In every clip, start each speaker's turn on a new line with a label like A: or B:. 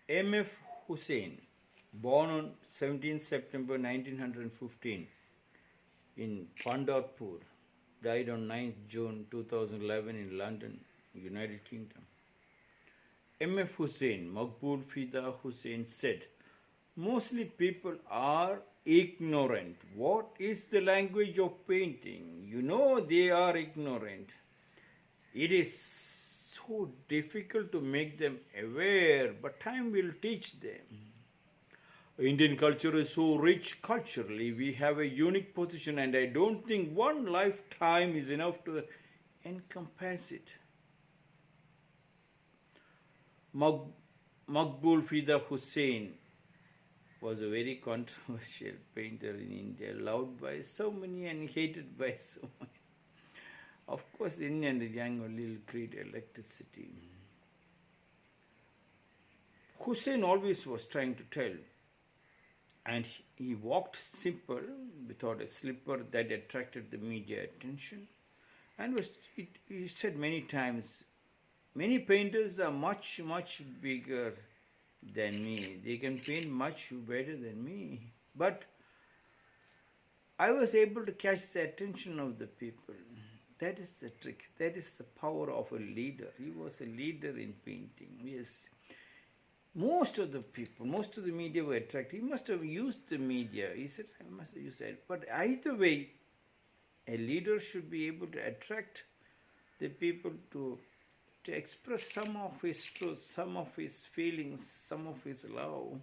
A: M.F. Hussain, born on 17 September 1915 in Pandharpur, died on 9th June 2011 in London, United Kingdom. M.F. Hussain, Maqbool Fida Hussain said, mostly people are ignorant. What is the language of painting? You know they are ignorant. It is so difficult to make them aware, but time will teach them. Indian culture is so rich culturally. We have a unique position, and I don't think one lifetime is enough to encompass it. Maqbool Fida Hussain was a very controversial painter in India, loved by so many and hated by so many. Of course, yin and yang only create electricity. Hussain always was trying to tell, and he walked simple without a slipper that attracted the media attention. And he said many times, many painters are much, much bigger than me. They can paint much better than me. But I was able to catch the attention of the people. That is the trick. That is the power of a leader. He was a leader in painting. Yes. Most of the people, most of the media were attracted. He must have used the media. He said, I must have used that. But either way, a leader should be able to attract the people to express some of his truth, some of his feelings, some of his love.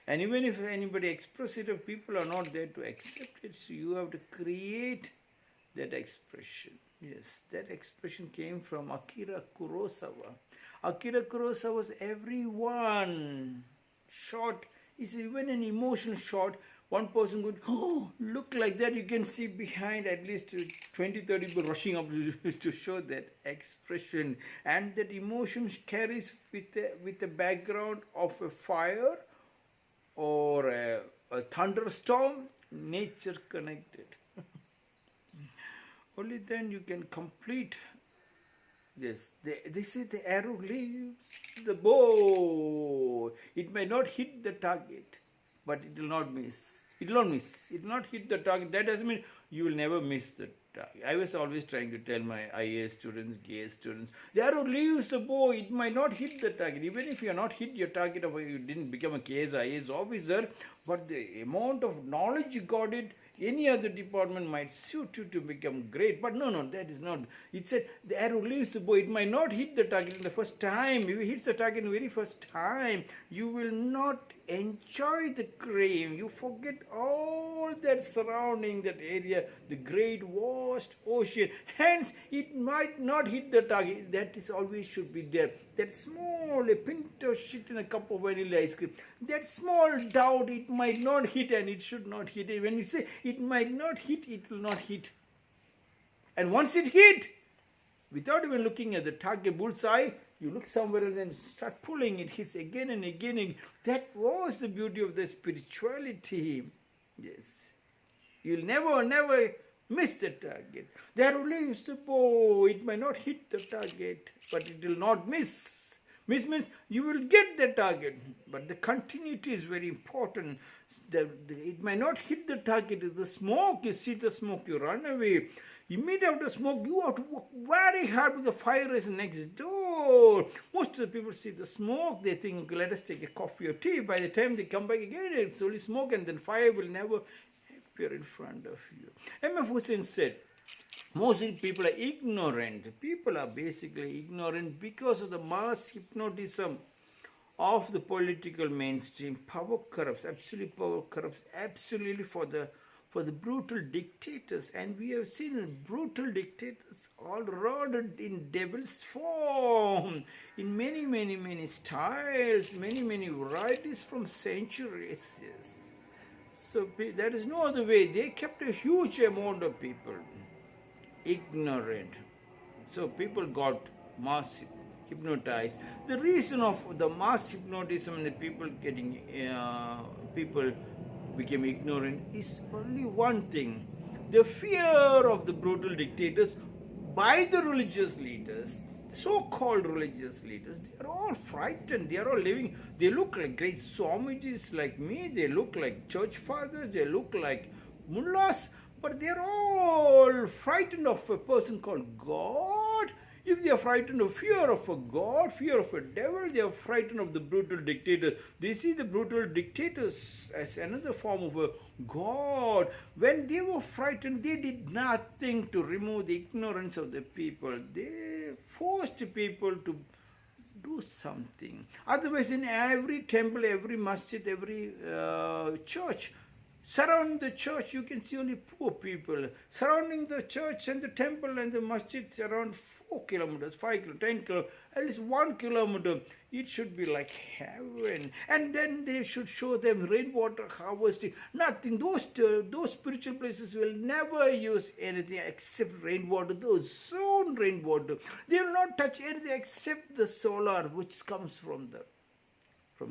A: And even if anybody expresses it, if people are not there to accept it, so you have to create that expression. Yes, that expression came from Akira Kurosawa. Akira Kurosawa's everyone shot is even an emotional shot. One person would look like that. You can see behind at least 20, 30 people rushing up to show that expression. And that emotion carries with a background of a fire or a thunderstorm, nature connected. Only then you can complete this. They say the arrow leaves the bow. It may not hit the target, but it will not miss. It will not miss. It will not hit the target. That doesn't mean you will never miss the target. I was always trying to tell my IAS students, GS students, the arrow leaves the bow. It might not hit the target. Even if you are not hit your target, or you didn't become a KS, IAS officer, but the amount of knowledge you got it, any other department might suit you to become great. But no, that is not. It said the arrow leaves the bow. It might not hit the target in the first time. If it hits the target in the very first time, you will not enjoy the crane. You forget all that surrounding that area, the great vast ocean. Hence, it might not hit the target. That is always should be there. That small, a pint of shit in a cup of vanilla ice cream. That small doubt, it might not hit and it should not hit. When you say it might not hit, it will not hit. And once it hit, without even looking at the target bullseye, you look somewhere else and start pulling. It hits again and again. That was the beauty of the spirituality. Yes. You'll never miss the target. The arrow leaves the bow. It might not hit the target, but it will not miss. Miss means you will get the target, but the continuity is very important. It might not hit the target. The smoke, you see the smoke, you run away. Immediately after smoke, you have to work very hard because the fire is next door. Most of the people see the smoke, they think, okay, let us take a coffee or tea. By the time they come back again, it's only smoke, and then fire will never appear in front of you. M.F. Hussain said, mostly people are ignorant. People are basically ignorant because of the mass hypnotism of the political mainstream. Power corrupts, absolute power corrupts absolutely for the brutal dictators, and we have seen brutal dictators all rotted in devil's form, in many styles, many varieties from centuries. Yes. So there is no other way. They kept a huge amount of people ignorant. So people got mass hypnotized. The reason of the mass hypnotism and the people became ignorant is only one thing: the fear of the brutal dictators by the religious leaders, so-called religious leaders, they are all frightened. They are all living. They look like great Swamijis like me. They look like church fathers. They look like mullahs. But they are all frightened of a person called God. If they are frightened of fear of a God, fear of a devil, they are frightened of the brutal dictator. They see the brutal dictators as another form of a God. When they were frightened, they did nothing to remove the ignorance of the people. They forced people to do something. Otherwise, in every temple, every masjid, every church, surround the church, you can see only poor people. Surrounding the church and the temple and the masjid around 4 kilometers, 5 kilometers, 10 kilometers, at least 1 kilometer. It should be like heaven. And then they should show them rainwater harvesting. Nothing. Those spiritual places will never use anything except rainwater. Those own rainwater. They will not touch anything except the solar which comes from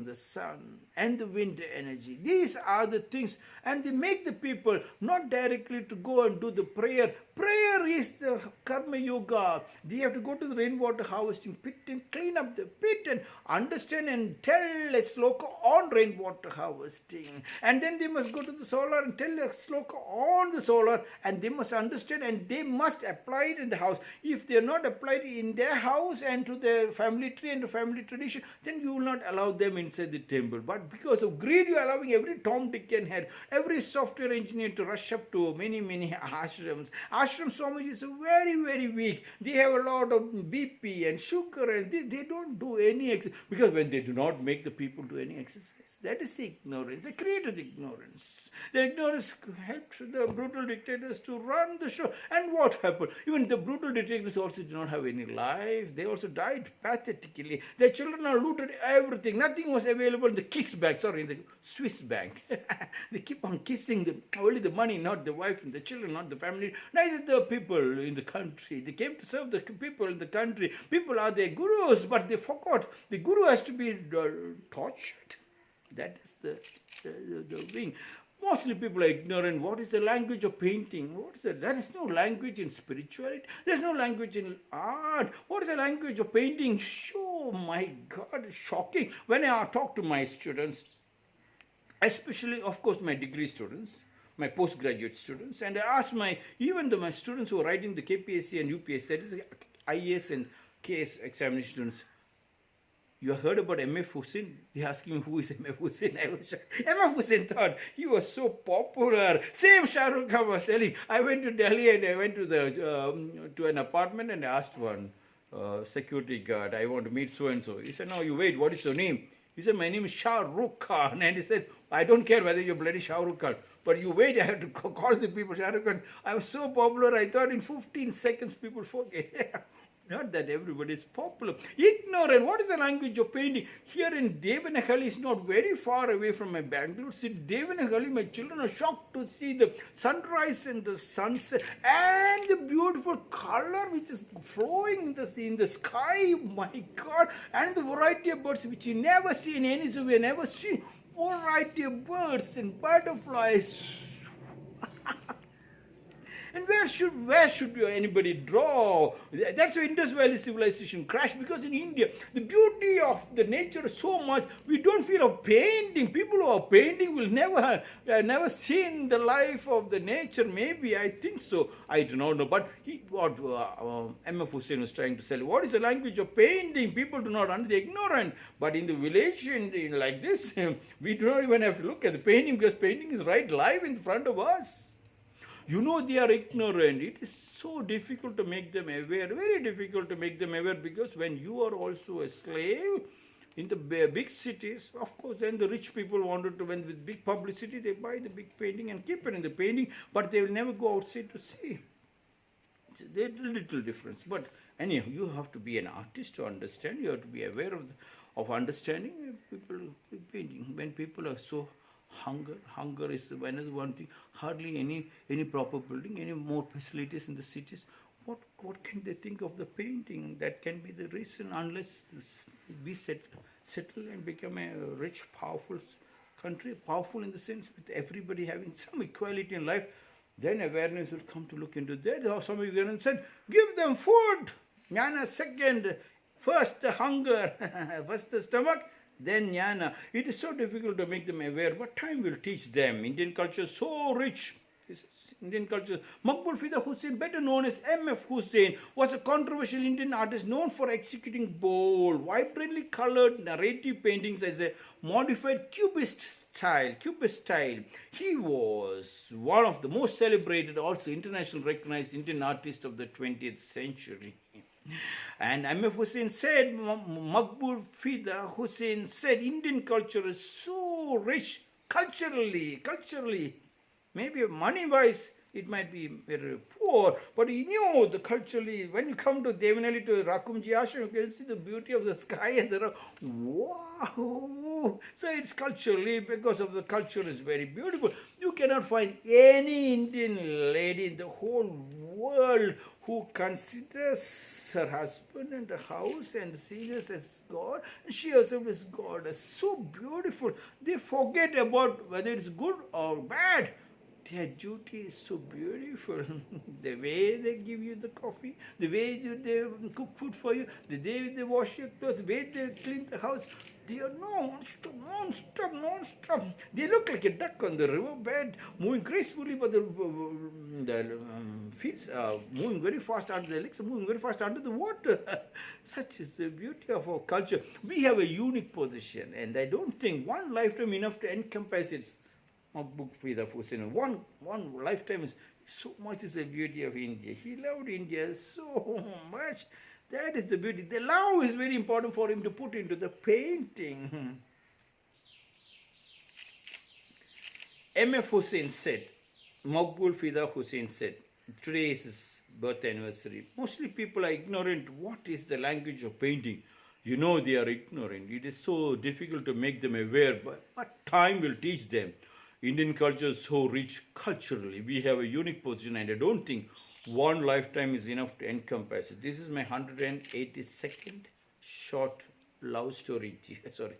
A: the sun and the wind energy. These are the things, and they make the people not directly to go and do the prayer. Prayer is the karma yoga. They have to go to the rainwater harvesting pit and clean up the pit and understand and tell a sloka on rainwater harvesting. And then they must go to the solar and tell a sloka on the solar, and they must understand and they must apply it in the house. If they are not applied in their house and to their family tree and to family tradition, then you will not allow them inside the temple. But because of greed, you are allowing every Tom, Dick and Harry, every software engineer to rush up to many ashrams. Ashram Swamiji is very, very weak. They have a lot of BP and sugar, and they don't do any exercise. Because when they do not make the people do any exercise, that is the ignorance. They created ignorance. The ignorance helped the brutal dictators to run the show. And what happened? Even the brutal dictators also did not have any life. They also died pathetically. Their children are looted everything. Nothing was available in the kiss bank, in the Swiss bank. They keep on kissing only the money, not the wife and the children, not the family, neither the people in the country. They came to serve the people in the country. People are their gurus, but they forgot the guru has to be tortured. That is the wing. Mostly people are ignorant. What is the language of painting? What is that? There is no language in spirituality. There is no language in art. What is the language of painting? Oh my God, shocking. When I talk to my students, especially, of course, my degree students, my postgraduate students, and I ask my students who are writing the KPSC and UPSC, that is IAS and KS examination students, you heard about MF Hussain? They asked me who is MF Hussain. I was shocked. MF Hussain thought he was so popular. Same Shah Rukh Khan was telling. I went to Delhi and I went to to an apartment and asked one security guard, I want to meet so and so. He said, no, you wait. What is your name? He said, my name is Shah Rukh Khan. And he said, I don't care whether you're bloody Shah Rukh Khan, but you wait. I have to call the people Shah Rukh Khan. I was so popular. I thought in 15 seconds people forget. Not that everybody is popular. Ignorant. What is the language of painting? Here in Devanahalli, is not very far away from my Bangalore city. Devanahalli, my children are shocked to see the sunrise and the sunset and the beautiful color which is flowing in the sky. My God. And the variety of birds which you never see in any zoo. We have never seen. Variety of birds and butterflies. And where should anybody draw? That's why Indus Valley civilization crashed, because in India, the beauty of the nature is so much, we don't feel of painting. People who are painting will never seen the life of the nature. Maybe, I think so. I do not know. But what MF Hussain was trying to say, what is the language of painting? People do not understand, they're ignorant. But in the village, in like this, we do not even have to look at the painting, because painting is right live in front of us. You know they are ignorant. It is so difficult to make them aware, very difficult to make them aware, because when you are also a slave in the big cities, of course, then the rich people wanted to, when with big publicity, they buy the big painting and keep it in the painting, but they will never go outside to see. There's a little difference. But anyhow, you have to be an artist to understand. You have to be aware of understanding people painting. When people are so hunger is another one thing. Hardly any proper building, any more facilities in the cities. What can they think of the painting? That can be the reason, unless we settle and become a rich, powerful country, powerful in the sense with everybody having some equality in life, then awareness will come to look into that. Or some of you said, give them food. Jnana second. First the hunger, first the stomach, then jnana. It is so difficult to make them aware, but time will teach them. Indian culture is so rich. Indian culture. Maqbul Fida Hussain, better known as M.F. Hussain, was a controversial Indian artist known for executing bold, vibrantly colored narrative paintings as a modified Cubist style. He was one of the most celebrated, also internationally recognized Indian artists of the 20th century. And M.F. Hussain said, Maqbul Fida Hussain said, Indian culture is so rich culturally. Maybe money-wise, it might be very poor, but he knew the culturally. When you come to Devanali, to Rakumji Ashram, you can see the beauty of the sky, and there are, wow! So it's culturally, because of the culture is very beautiful. You cannot find any Indian lady in the whole world who considers her husband and the house and sees us as God, and she herself is God. It's so beautiful. They forget about whether it's good or bad. Their duty is so beautiful. The way they give you the coffee, the way they cook food for you, the way they wash your clothes, the way they clean the house, they are non-stop. They look like a duck on the riverbed, moving gracefully, but the feet are moving very fast under the legs, are moving very fast under the water. Such is the beauty of our culture. We have a unique position, and I don't think one lifetime enough to encompass it. Maqbul Fida Hussain. One lifetime is so much is the beauty of India. He loved India so much. That is the beauty. The love is very important for him to put into the painting. M.F. Hussain said, Maqbul Fida Hussain said, today is his birth anniversary. Mostly people are ignorant. What is the language of painting? You know they are ignorant. It is so difficult to make them aware, but time will teach them. Indian culture is so rich culturally. We have a unique position, and I don't think one lifetime is enough to encompass it. This is my 182nd short love story. Sorry.